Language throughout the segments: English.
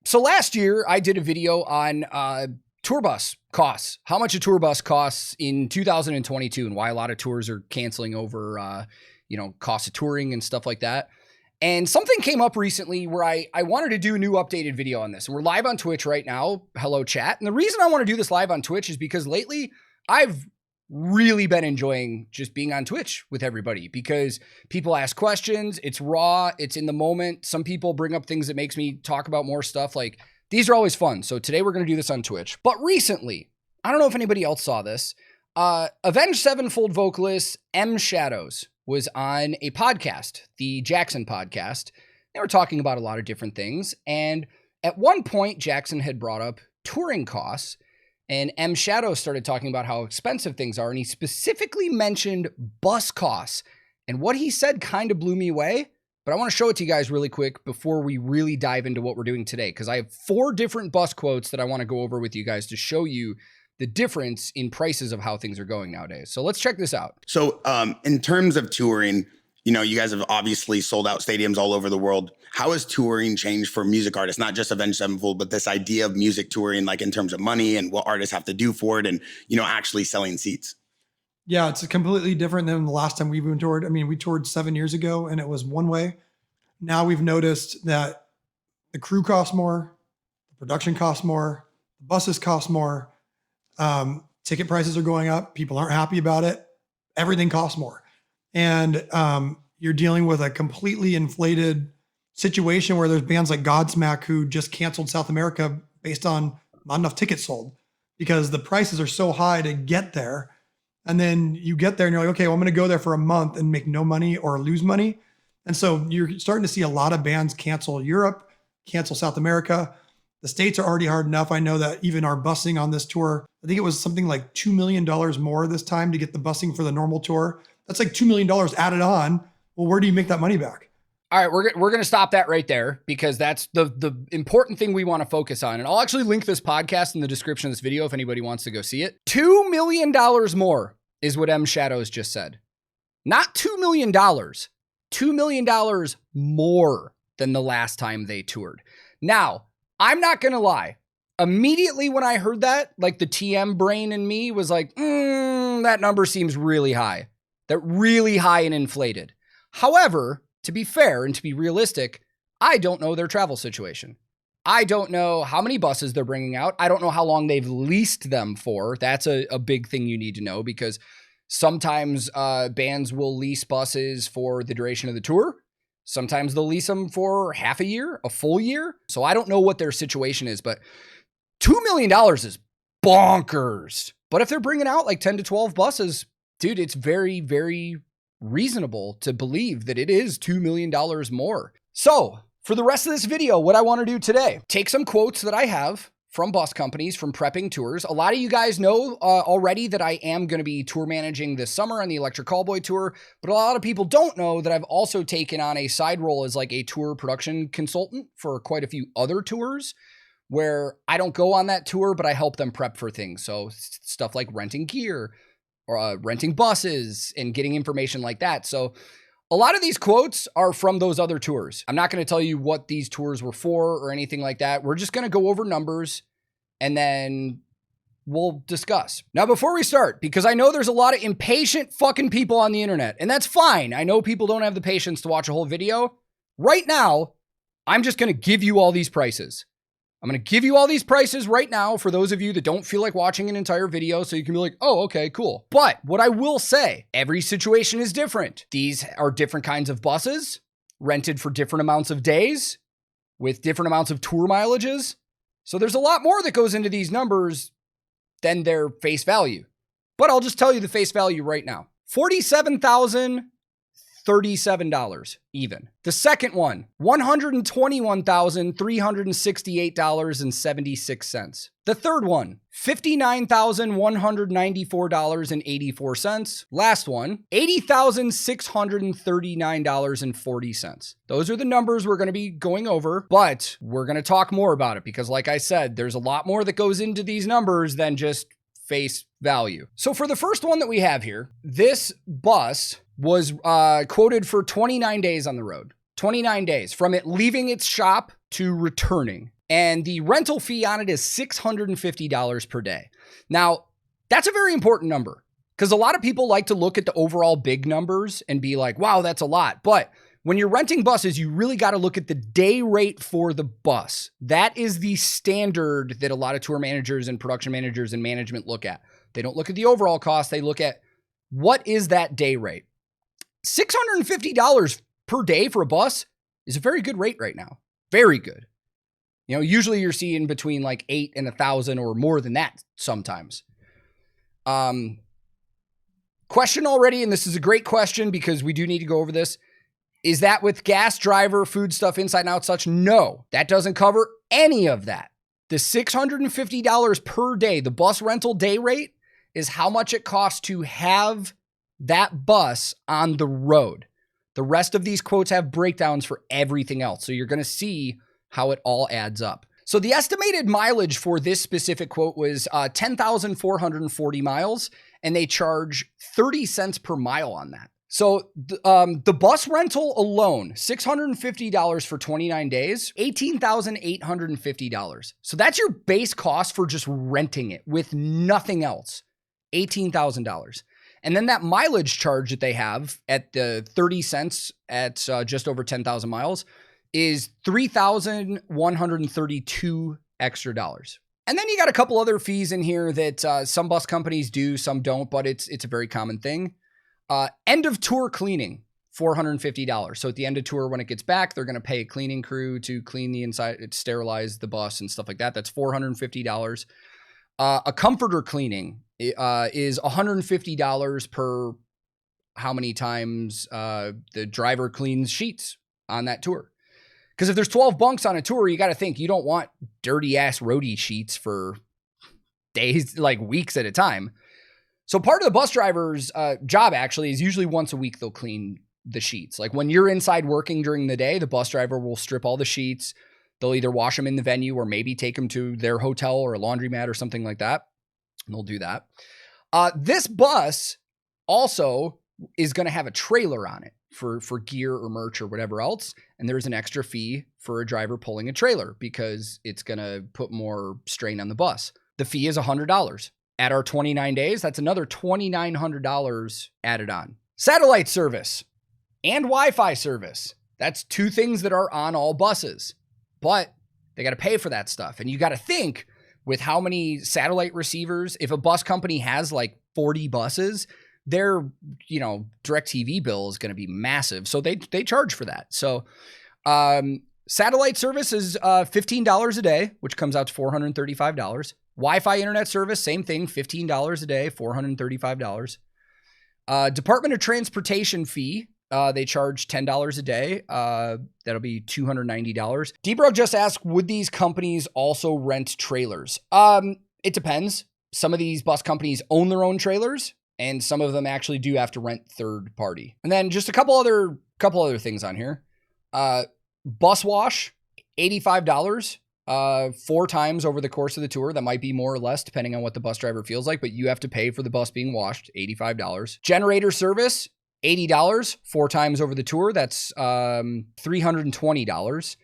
So last year I did a video on tour bus costs, how much a tour bus costs in 2022 and why a lot of tours are canceling over, cost of touring and stuff like that. And something came up recently where I wanted to do a new updated video on this. And we're live on Twitch right now. Hello, chat. And the reason I want to do this live on Twitch is because lately I've really been enjoying just being on Twitch with everybody because people ask questions. It's raw. It's in the moment. Some people bring up things that makes me talk about more stuff. Like, these are always fun. So today we're going to do this on Twitch. But recently, I don't know if anybody else saw this. Avenged Sevenfold vocalist Shadows was on a podcast, the Jackson podcast. They were talking about a lot of different things. And at one point, Jackson had brought up touring costs. And Shadows started talking about how expensive things are. And he specifically mentioned bus costs. And what he said kind of blew me away. But I want to show it to you guys really quick before we really dive into what we're doing today. Because I have 4 different bus quotes that I want to go over with you guys to show you the difference in prices of how things are going nowadays. So let's check this out. So in terms of touring, you guys have obviously sold out stadiums all over the world. How has touring changed for music artists, not just Avenged Sevenfold, but this idea of music touring, like in terms of money and what artists have to do for it and, actually selling seats? Yeah, it's completely different than the last time we even toured. I mean, we toured 7 years ago and it was one way. Now we've noticed that the crew costs more, the production costs more, the buses cost more, ticket prices are going up. People aren't happy about it. Everything costs more. And you're dealing with a completely inflated situation where there's bands like Godsmack who just canceled South America based on not enough tickets sold because the prices are so high to get there. And then you get there and you're like, okay, well, I'm going to go there for a month and make no money or lose money. And so you're starting to see a lot of bands cancel Europe, cancel South America. The States are already hard enough. I know that even our busing on this tour, I think it was something like $2 million more this time to get the busing for the normal tour. That's like $2 million added on. Well, where do you make that money back? All right, we're going to stop that right there because that's the important thing we want to focus on. And I'll actually link this podcast in the description of this video if anybody wants to go see it. $2 million more is what Shadows just said. Not $2 million. $2 million more than the last time they toured. Now, I'm not going to lie. Immediately when I heard that, like the TM brain in me was like, that number seems really high. That really high and inflated. However, to be fair and to be realistic, I don't know their travel situation. I don't know how many buses they're bringing out. I don't know how long they've leased them for. That's a big thing you need to know because sometimes bands will lease buses for the duration of the tour. Sometimes they'll lease them for half a year, a full year. So I don't know what their situation is, but $2 million is bonkers. But if they're bringing out like 10 to 12 buses, dude, it's very, very reasonable to believe that it is $2 million more. So for the rest of this video, what I want to do today, take some quotes that I have from bus companies, from prepping tours. A lot of you guys know already that I am going to be tour managing this summer on the Electric Callboy tour, but a lot of people don't know that I've also taken on a side role as like a tour production consultant for quite a few other tours where I don't go on that tour, but I help them prep for things. So stuff like renting gear, or renting buses and getting information like that. So a lot of these quotes are from those other tours. I'm not going to tell you what these tours were for or anything like that. We're just going to go over numbers and then we'll discuss. Now, before we start, because I know there's a lot of impatient fucking people on the internet, and that's fine. I know people don't have the patience to watch a whole video. Right now, I'm just going to give you all these prices. I'm going to give you all these prices right now for those of you that don't feel like watching an entire video so you can be like, oh, okay, cool. But what I will say, every situation is different. These are different kinds of buses rented for different amounts of days with different amounts of tour mileages. So there's a lot more that goes into these numbers than their face value. But I'll just tell you the face value right now. $47,037 even. The second one, $121,368.76. The third one, $59,194.84. Last one, $80,639.40. Those are the numbers we're going to be going over, but we're going to talk more about it because like I said, there's a lot more that goes into these numbers than just face value. So for the first one that we have here, this bus was quoted for 29 days on the road. 29 days from it leaving its shop to returning. And the rental fee on it is $650 per day. Now, that's a very important number because a lot of people like to look at the overall big numbers and be like, wow, that's a lot. But when you're renting buses, you really got to look at the day rate for the bus. That is the standard that a lot of tour managers and production managers and management look at. They don't look at the overall cost. They look at what is that day rate. $650 per day for a bus is a very good rate right now. Very good. You know, usually you're seeing between like 8 and 1,000 or more than that sometimes. Question already, and this is a great question because we do need to go over this. Is that with gas, driver, food stuff, inside and out such? No, that doesn't cover any of that. The $650 per day, the bus rental day rate, is how much it costs to have that bus on the road. The rest of these quotes have breakdowns for everything else. So you're going to see how it all adds up. So the estimated mileage for this specific quote was 10,440 miles, and they charge 30 cents per mile on that. So the bus rental alone, $650 for 29 days, $18,850. So that's your base cost for just renting it with nothing else, $18,000. And then that mileage charge that they have at the 30 cents at just over 10,000 miles is $3,132 extra dollars. And then you got a couple other fees in here that some bus companies do, some don't, but it's a very common thing. End of tour cleaning, $450. So at the end of tour, when it gets back, they're going to pay a cleaning crew to clean the inside, sterilize the bus and stuff like that. That's $450. A comforter cleaning is $150 per how many times the driver cleans sheets on that tour. Because if there's 12 bunks on a tour, you got to think you don't want dirty ass roadie sheets for days, like weeks at a time. So part of the bus driver's job actually is usually once a week they'll clean the sheets. Like when you're inside working during the day, the bus driver will strip all the sheets. They'll either wash them in the venue or maybe take them to their hotel or a laundromat or something like that. And they'll do that. This bus also is going to have a trailer on it for gear or merch or whatever else. And there's an extra fee for a driver pulling a trailer because it's going to put more strain on the bus. The fee is $100. At our 29 days, that's another $2,900 added on. Satellite service and Wi-Fi service. That's two things that are on all buses, but they got to pay for that stuff. And you got to think with how many satellite receivers, if a bus company has like 40 buses, their, DirecTV bill is going to be massive. So they charge for that. So, satellite service is $15 a day, which comes out to $435. Wi-Fi internet service, same thing, $15 a day, $435. Department of Transportation fee, they charge $10 a day. That'll be $290. Debro just asked, would these companies also rent trailers? It depends. Some of these bus companies own their own trailers, and some of them actually do have to rent third party. And then just a couple other things on here. Bus wash, $85. 4 times over the course of the tour. That might be more or less depending on what the bus driver feels like, but you have to pay for the bus being washed, $85. Generator service, $80, 4 times over the tour. That's $320.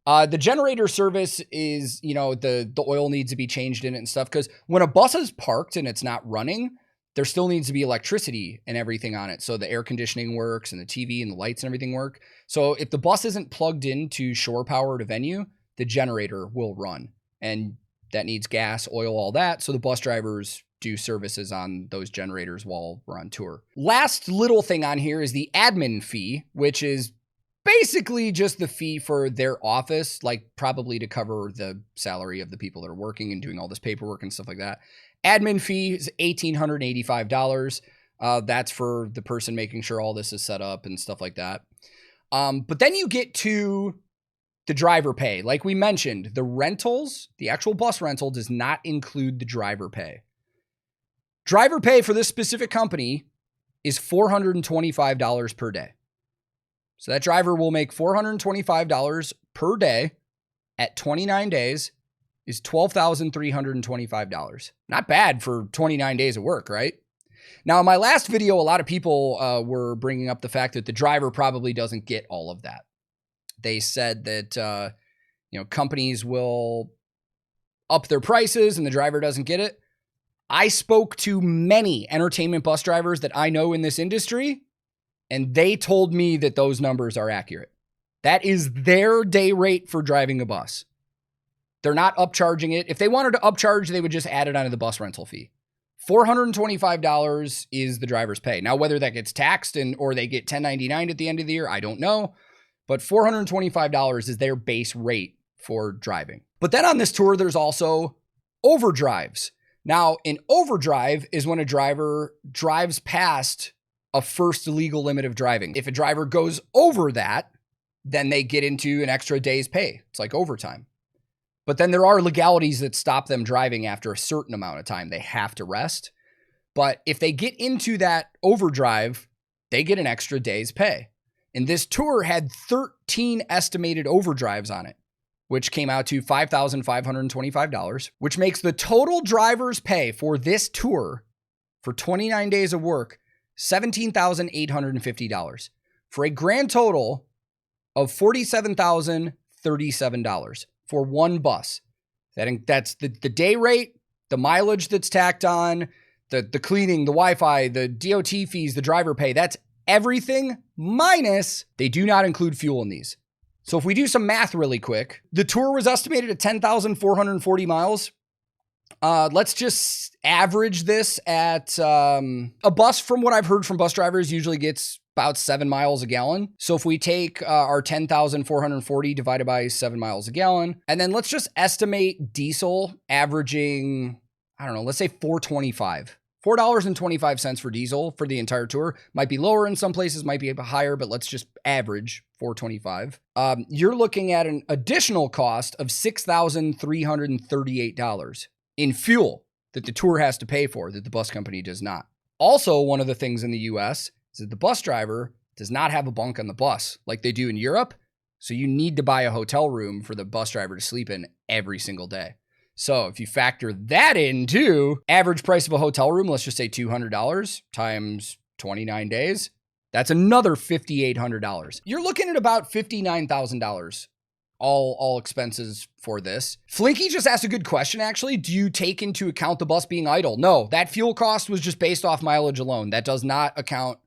The generator service is, the oil needs to be changed in it and stuff, because when a bus is parked and it's not running, there still needs to be electricity and everything on it. So the air conditioning works and the TV and the lights and everything work. So if the bus isn't plugged into shore power to venue, the generator will run, and that needs gas, oil, all that. So the bus drivers do services on those generators while we're on tour. Last little thing on here is the admin fee, which is basically just the fee for their office, like probably to cover the salary of the people that are working and doing all this paperwork and stuff like that. Admin fee is $1,885. That's for the person making sure all this is set up and stuff like that. But then you get to the driver pay. Like we mentioned, the rentals, the actual bus rental does not include the driver pay. Driver pay for this specific company is $425 per day. So that driver will make $425 per day at 29 days is $12,325. Not bad for 29 days of work, right? Now, in my last video, a lot of people were bringing up the fact that the driver probably doesn't get all of that. They said that, companies will up their prices and the driver doesn't get it. I spoke to many entertainment bus drivers that I know in this industry, and they told me that those numbers are accurate. That is their day rate for driving a bus. They're not upcharging it. If they wanted to upcharge, they would just add it onto the bus rental fee. $425 is the driver's pay. Now, whether that gets taxed or they get 1099 at the end of the year, I don't know. But $425 is their base rate for driving. But then on this tour, there's also overdrives. Now, an overdrive is when a driver drives past a first legal limit of driving. If a driver goes over that, then they get into an extra day's pay. It's like overtime. But then there are legalities that stop them driving after a certain amount of time. They have to rest. But if they get into that overdrive, they get an extra day's pay. And this tour had 13 estimated overdrives on it, which came out to $5,525, which makes the total driver's pay for this tour for 29 days of work $17,850 for a grand total of $47,037 for one bus. That's the day rate, the mileage that's tacked on, the cleaning, the Wi-Fi, the DOT fees, the driver pay. That's everything minus they do not include fuel in these. So if we do some math really quick, the tour was estimated at 10,440 miles. Let's just average this at a bus, from what I've heard from bus drivers, usually gets about 7 miles a gallon. So if we take our 10,440 divided by 7 miles a gallon, and then let's just estimate diesel averaging, I don't know, let's say $4.25 for diesel for the entire tour. Might be lower in some places, might be higher, but let's just average $4.25. You're looking at an additional cost of $6,338 in fuel that the tour has to pay for, that the bus company does not. Also, one of the things in the US is that the bus driver does not have a bunk on the bus like they do in Europe. So you need to buy a hotel room for the bus driver to sleep in every single day. So if you factor that in too, average price of a hotel room, let's just say $200 times 29 days, that's another $5,800. You're looking at about $59,000, all expenses for this. Flinky just asked a good question, actually. Do you take into account the bus being idle? No, that fuel cost was just based off mileage alone. That does not account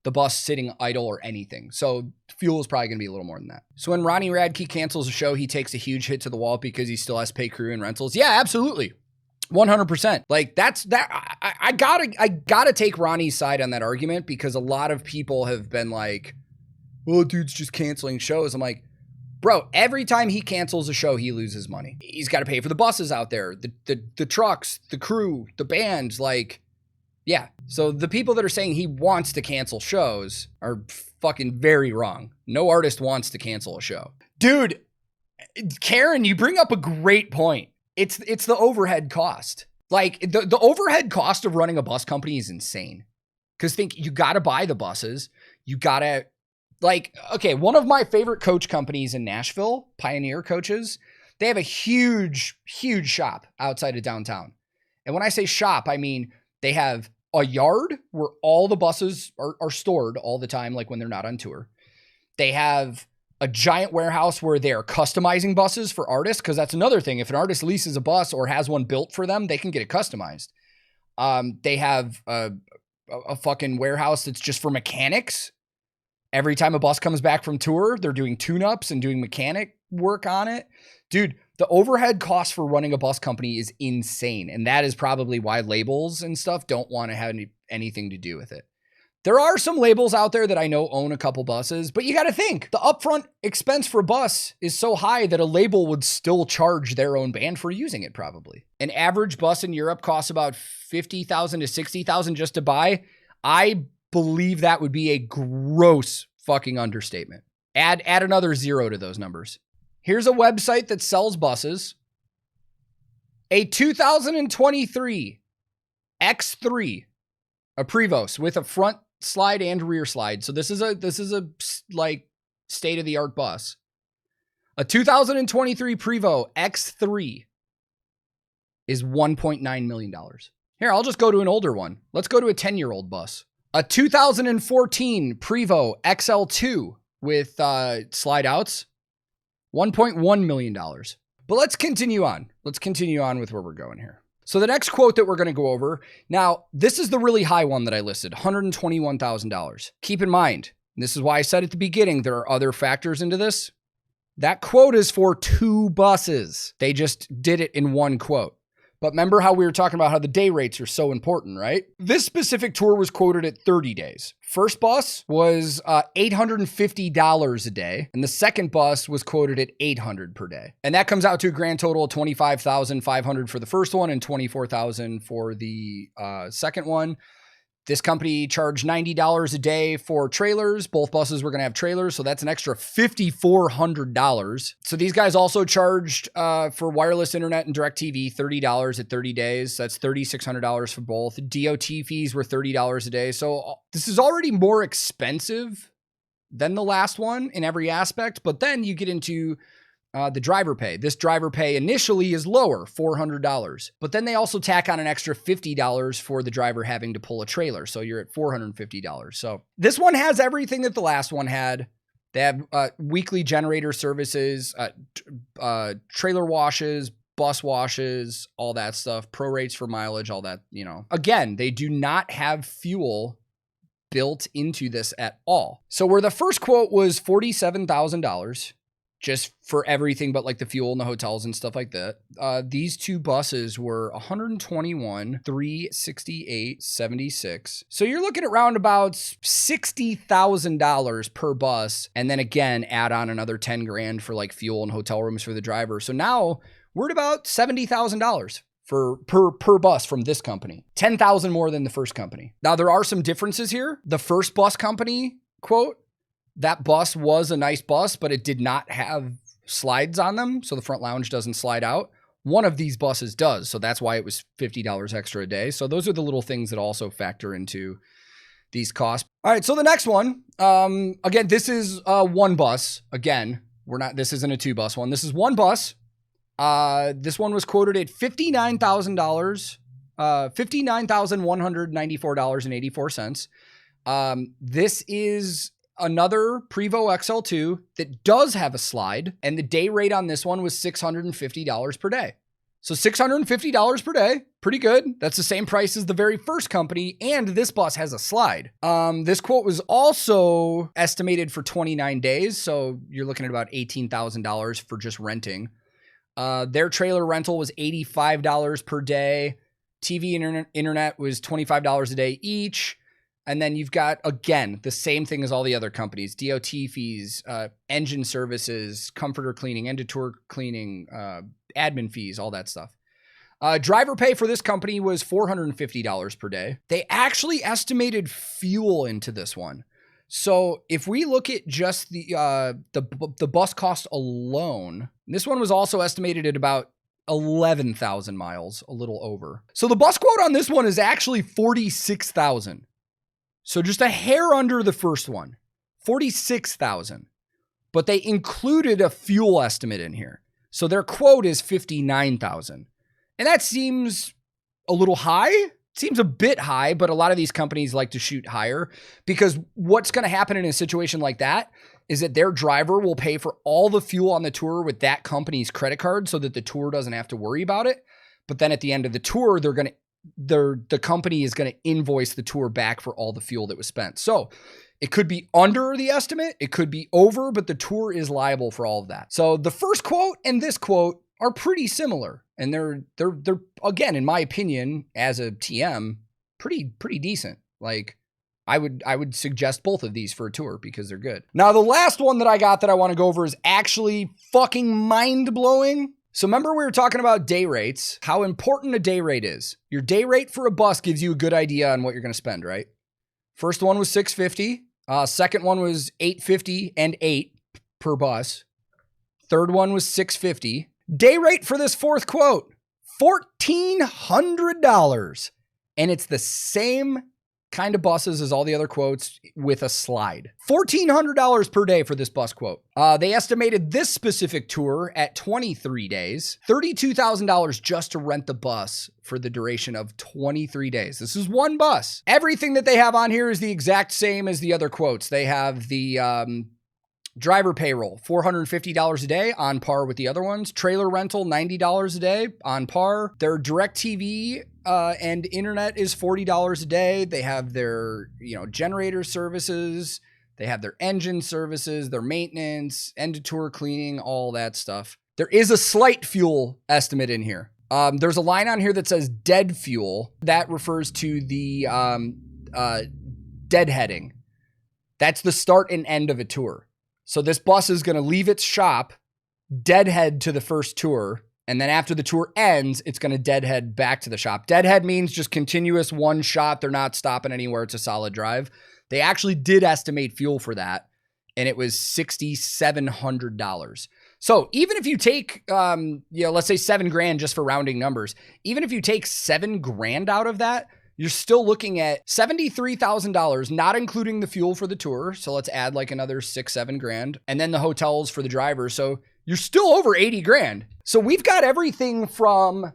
the bus sitting idle or anything. So fuel is probably going to be a little more than that. So when Ronnie Radke cancels a show, he takes a huge hit to the wallet because he still has to pay crew and rentals. Yeah, absolutely. 100%. Like that's that. I gotta take Ronnie's side on that argument, because a lot of people have been like, well, dude's just canceling shows. I'm like, bro, every time he cancels a show, he loses money. He's got to pay for the buses out there, the trucks, the crew, the bands, like, yeah. So the people that are saying he wants to cancel shows are fucking very wrong. No artist wants to cancel a show. Dude, Karen, you bring up a great point. It's the overhead cost. Like the overhead cost of running a bus company is insane. Because you got to buy the buses. You got to, like, okay, one of my favorite coach companies in Nashville, Pioneer Coaches, they have a huge, huge shop outside of downtown. And when I say shop, I mean they have a yard where all the buses are stored all the time, like when they're not on tour. They have a giant warehouse where they are customizing buses for artists, because that's another thing. If an artist leases a bus or has one built for them, they can get it customized. They have a fucking warehouse that's just for mechanics. Every time a bus comes back from tour, they're doing tune-ups and doing mechanic work on it. Dude, the overhead cost for running a bus company is insane. And that is probably why labels and stuff don't want to have anything to do with it. There are some labels out there that I know own a couple buses, but you got to think the upfront expense for a bus is so high that a label would still charge their own band for using it probably. An average bus in Europe costs about $50,000 to $60,000 just to buy. I believe that would be a gross fucking understatement. Add another zero to those numbers. Here's a website that sells buses. A 2023 X3, a Prevost with a front slide and rear slide. So this is a like state of the art bus. A 2023 Prevost X3 is $1.9 million. Here, I'll just go to an older one. Let's go to a 10-year-old bus. A 2014 Prevost XL2 with slide outs, $1.1 million. But let's continue on. Let's continue on with where we're going here. So the next quote that we're going to go over, now this is the really high one that I listed, $121,000. Keep in mind, this is why I said at the beginning, there are other factors into this. That quote is for 2 buses. They just did it in one quote. But remember how we were talking about how the day rates are so important, right? This specific tour was quoted at 30 days. First bus was $850 a day, and the second bus was quoted at $800 per day. And that comes out to a grand total of $25,500 for the first one and $24,000 for the second one. This company charged $90 a day for trailers. Both buses were going to have trailers, so that's an extra $5,400. So these guys also charged for wireless internet and DirecTV $30 at 30 days. That's $3,600 for both. DOT fees were $30 a day. So this is already more expensive than the last one in every aspect, but then you get into the driver pay. This driver pay initially is lower, $400, but then they also tack on an extra $50 for the driver having to pull a trailer. So you're at $450. So this one has everything that the last one had. They have weekly generator services, trailer washes, bus washes, all that stuff, prorates for mileage, all that, you know. Again, they do not have fuel built into this at all. So where the first quote was $47,000, just for everything but like the fuel and the hotels and stuff like that. These 2 buses were $121,368.76. So you're looking at around about $60,000 per bus. And then again, add on another 10 grand for like fuel and hotel rooms for the driver. So now we're at about $70,000 per bus from this company. 10,000 more than the first company. Now there are some differences here. The first bus company quote, that bus was a nice bus, but it did not have slides on them, so the front lounge doesn't slide out. One of these buses does, so that's why it was $50 extra a day. So those are the little things that also factor into these costs. All right, so the next one, again, this is one bus. Again, this isn't a 2-bus one. This is one bus. This one was quoted at $59,000, $59,194.84. This is another Prevost XL2 that does have a slide, and the day rate on this one was $650 per day. So $650 per day, pretty good. That's the same price as the very first company, and this bus has a slide. This quote was also estimated for 29 days, so you're looking at about $18,000 for just renting. Their trailer rental was $85 per day. TV and internet was $25 a day each. And then you've got, again, the same thing as all the other companies, DOT fees, engine services, comforter cleaning, end of tour cleaning, admin fees, all that stuff. Driver pay for this company was $450 per day. They actually estimated fuel into this one. So if we look at just the bus cost alone, this one was also estimated at about 11,000 miles, a little over. So the bus quote on this one is actually $46,000. So just a hair under the first one, $46,000, but they included a fuel estimate in here. So their quote is $59,000. And that seems a little high. It seems a bit high, but a lot of these companies like to shoot higher, because what's going to happen in a situation like that is that their driver will pay for all the fuel on the tour with that company's credit card so that the tour doesn't have to worry about it. But then at the end of the tour, the company is going to invoice the tour back for all the fuel that was spent. So it could be under the estimate, it could be over, but the tour is liable for all of that. So the first quote and this quote are pretty similar, and they're again, in my opinion, as a TM, pretty decent. Like I would suggest both of these for a tour because they're good. Now the last one that I got that I want to go over is actually fucking mind-blowing. So remember we were talking about day rates, how important a day rate is. Your day rate for a bus gives you a good idea on what you're going to spend, right? First one was $650. Second one was $850 and $8 per bus. Third one was $650. Day rate for this fourth quote, $1,400. And it's the same kind of buses as all the other quotes with a slide. $1,400 per day for this bus quote. They estimated this specific tour at 23 days, $32,000 just to rent the bus for the duration of 23 days. This is one bus. Everything that they have on here is the exact same as the other quotes. They have the Driver payroll, $450 a day, on par with the other ones. Trailer rental, $90 a day, on par. Their direct TV and internet is $40 a day. They have their, generator services. They have their engine services, their maintenance, end of tour cleaning, all that stuff. There is a slight fuel estimate in here. There's a line on here that says dead fuel. That refers to the deadheading. That's the start and end of a tour. So this bus is going to leave its shop, deadhead to the first tour, and then after the tour ends, it's going to deadhead back to the shop. Deadhead means just continuous one shot. They're not stopping anywhere. It's a solid drive. They actually did estimate fuel for that, and it was $6,700. So even if you take, let's say $7,000 just for rounding numbers, even if you take $7,000 out of that, you're still looking at $73,000, not including the fuel for the tour. So let's add like another $6,000-7,000, and then the hotels for the driver. So you're still over $80,000. So we've got everything from,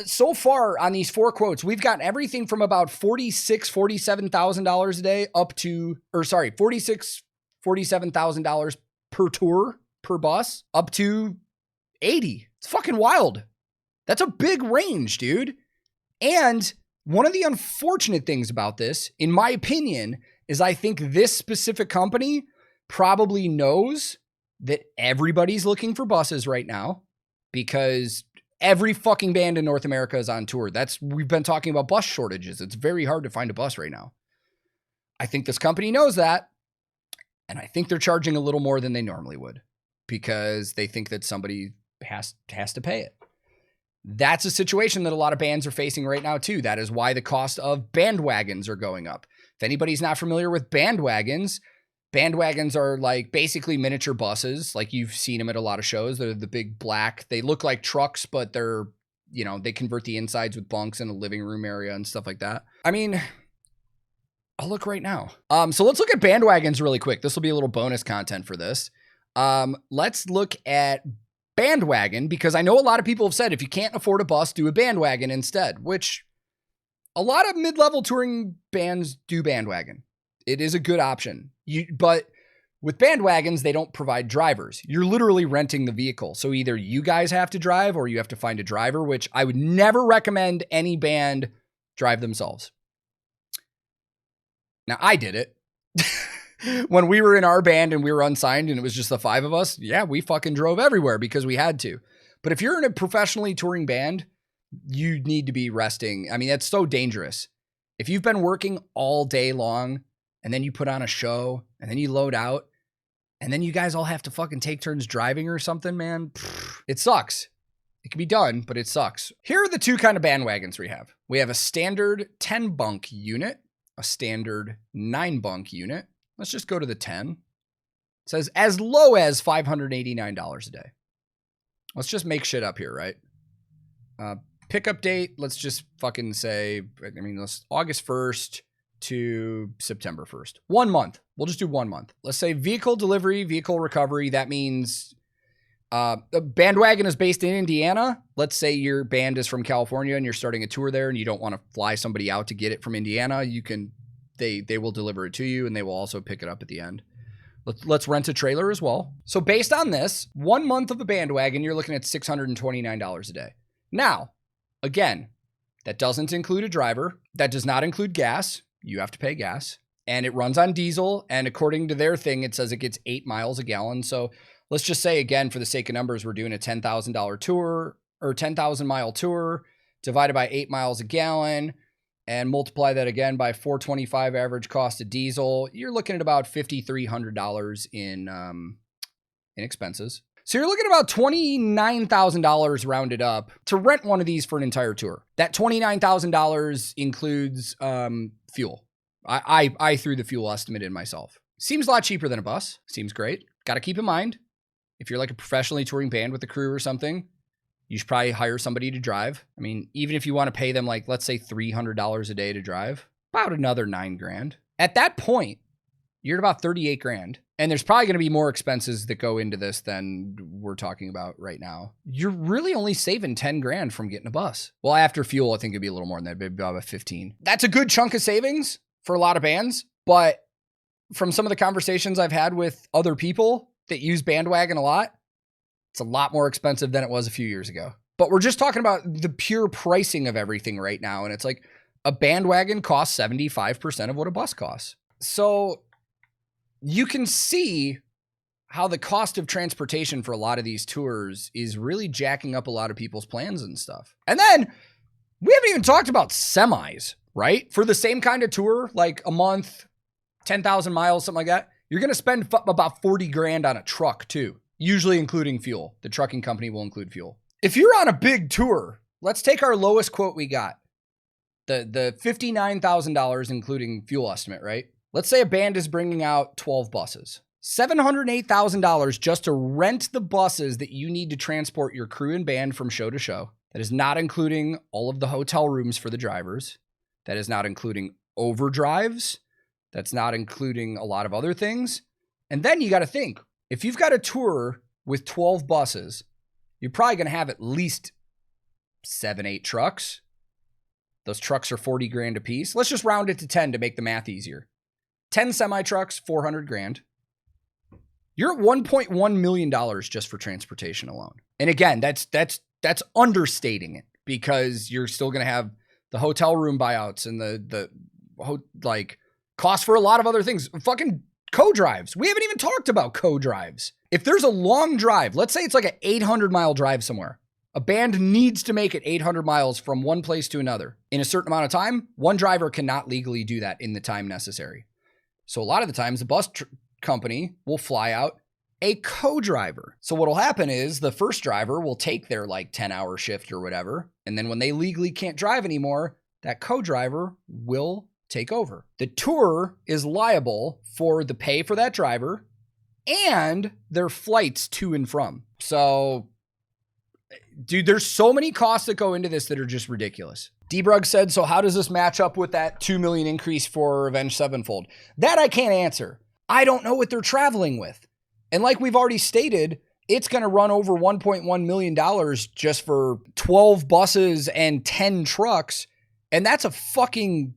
so far on these 4 quotes, we've gotten everything from about $47,000 a day up to, $47,000 per tour, per bus, up to 80. It's fucking wild. That's a big range, dude. And one of the unfortunate things about this, in my opinion, is I think this specific company probably knows that everybody's looking for buses right now, because every fucking band in North America is on tour. We've been talking about bus shortages. It's very hard to find a bus right now. I think this company knows that, and I think they're charging a little more than they normally would, because they think that somebody has to pay it. That's a situation that a lot of bands are facing right now too. That is why the cost of bandwagons are going up. If anybody's not familiar with bandwagons are like basically miniature buses. Like you've seen them at a lot of shows. They're the big black, they look like trucks, but they're, they convert the insides with bunks and a living room area and stuff like that. I mean, I'll look right now. So let's look at bandwagons really quick. This will be a little bonus content for this. Let's look at Bandwagon, because I know a lot of people have said if you can't afford a bus, do a bandwagon instead, which a lot of mid-level touring bands do bandwagon. It is a good option. But with bandwagons, they don't provide drivers. You're literally renting the vehicle. So either you guys have to drive or you have to find a driver, which I would never recommend any band drive themselves. Now, I did it. When we were in our band and we were unsigned and it was just the 5 of us, yeah, we fucking drove everywhere because we had to. But if you're in a professionally touring band, you need to be resting. I mean, that's so dangerous. If you've been working all day long and then you put on a show and then you load out and then you guys all have to fucking take turns driving or something, man, it sucks. It can be done, but it sucks. Here are the 2 kind of bandwagons we have. We have a standard 10 bunk unit, a standard 9 bunk unit. Let's just go to the 10. It says as low as $589 a day. Let's just make shit up here, right? Pickup date, let's just fucking say, let's August 1st to September 1st. 1 month. We'll just do 1 month. Let's say vehicle delivery, vehicle recovery. That means the bandwagon is based in Indiana. Let's say your band is from California and you're starting a tour there and you don't want to fly somebody out to get it from Indiana. You can... They will deliver it to you and they will also pick it up at the end. Let's rent a trailer as well. So based on this, 1 month of a bandwagon, you're looking at $629 a day. Now, again, that doesn't include a driver. That does not include gas. You have to pay gas. And it runs on diesel. And according to their thing, it says it gets 8 miles a gallon. So let's just say, again, for the sake of numbers, we're doing a $10,000 tour or 10,000 mile tour divided by 8 miles a gallon. And multiply that again by $425 average cost of diesel, you're looking at about $5,300 in expenses. So you're looking at about $29,000 rounded up to rent one of these for an entire tour. That $29,000 includes fuel. I threw the fuel estimate in myself. Seems a lot cheaper than a bus. Seems great. Got to keep in mind, if you're like a professionally touring band with a crew or something, you should probably hire somebody to drive. I mean, even if you want to pay them like, let's say $300 a day to drive, about another $9,000. At that point, you're at about $38,000. And there's probably going to be more expenses that go into this than we're talking about right now. You're really only saving $10,000 from getting a bus. Well, after fuel, I think it'd be a little more than that, maybe about 15. That's a good chunk of savings for a lot of bands, but from some of the conversations I've had with other people that use Bandwagon a lot, it's a lot more expensive than it was a few years ago. But we're just talking about the pure pricing of everything right now. And it's like a Bandwagon costs 75% of what a bus costs. So you can see how the cost of transportation for a lot of these tours is really jacking up a lot of people's plans and stuff. And then we haven't even talked about semis, right? For the same kind of tour, like a month, 10,000 miles, something like that, you're going to spend about 40 grand on a truck too, usually including fuel. The trucking company will include fuel. If you're on a big tour, let's take our lowest quote we got, the $59,000 including fuel estimate, right? Let's say a band is bringing out 12 buses. $708,000 just to rent the buses that you need to transport your crew and band from show to show. That is not including all of the hotel rooms for the drivers. That is not including overdrives. That's not including a lot of other things. And then you got to think, if you've got a tour with 12 buses, you're probably going to have at least 7-8 trucks. Those trucks are 40 grand a piece. Let's just round it to 10 to make the math easier. 10 semi trucks, 400 grand. You're at $1.1 million just for transportation alone. And again, that's understating it, because you're still going to have the hotel room buyouts and the cost for a lot of other things. Fucking co-drives. We haven't even talked about co-drives. If there's a long drive, let's say it's like an 800-mile drive somewhere. A band needs to make it 800 miles from one place to another in a certain amount of time. One driver cannot legally do that in the time necessary. So a lot of the times the bus company will fly out a co-driver. So what'll happen is the first driver will take their like 10-hour shift or whatever. And then when they legally can't drive anymore, that co-driver will take over. The tour is liable for the pay for that driver and their flights to and from. So, dude, there's so many costs that go into this that are just ridiculous. Debrug said, so how does this match up with that 2 million increase for Avenged Sevenfold? That I can't answer. I don't know what they're traveling with. And like we've already stated, it's going to run over $1.1 million just for 12 buses and 10 trucks. And that's a fucking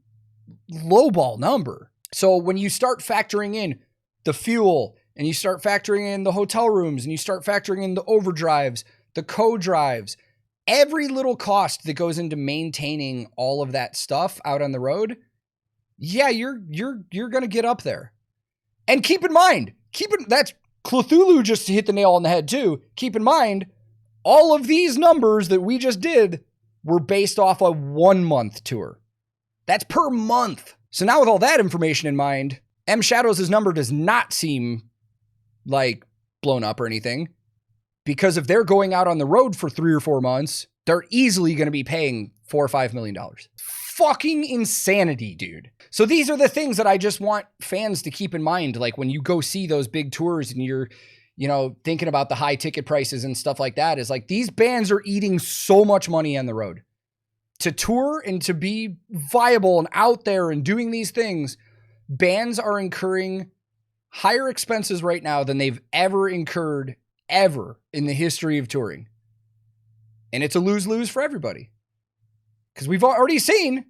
lowball number. So when you start factoring in the fuel, and you start factoring in the hotel rooms, and you start factoring in the overdrives, the co-drives, every little cost that goes into maintaining all of that stuff out on the road, yeah, you're going to get up there. And keep in mind, that's Cthulhu just hit the nail on the head too. Keep in mind, all of these numbers that we just did were based off a 1 month tour. That's per month. So now with all that information in mind, M Shadows' number does not seem like blown up or anything, because if they're going out on the road for 3 or 4 months, they're easily going to be paying $4 or $5 million. Fucking insanity, dude. So these are the things that I just want fans to keep in mind. Like when you go see those big tours and you're, thinking about the high ticket prices and stuff like that, is like these bands are eating so much money on the road. To tour and to be viable and out there and doing these things, bands are incurring higher expenses right now than they've ever incurred ever in the history of touring. And it's a lose-lose for everybody. Because we've already seen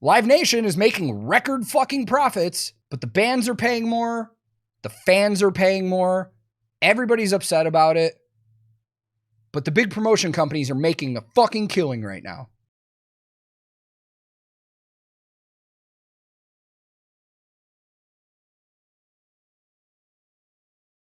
Live Nation is making record fucking profits, but the bands are paying more. The fans are paying more. Everybody's upset about it. But the big promotion companies are making a fucking killing right now.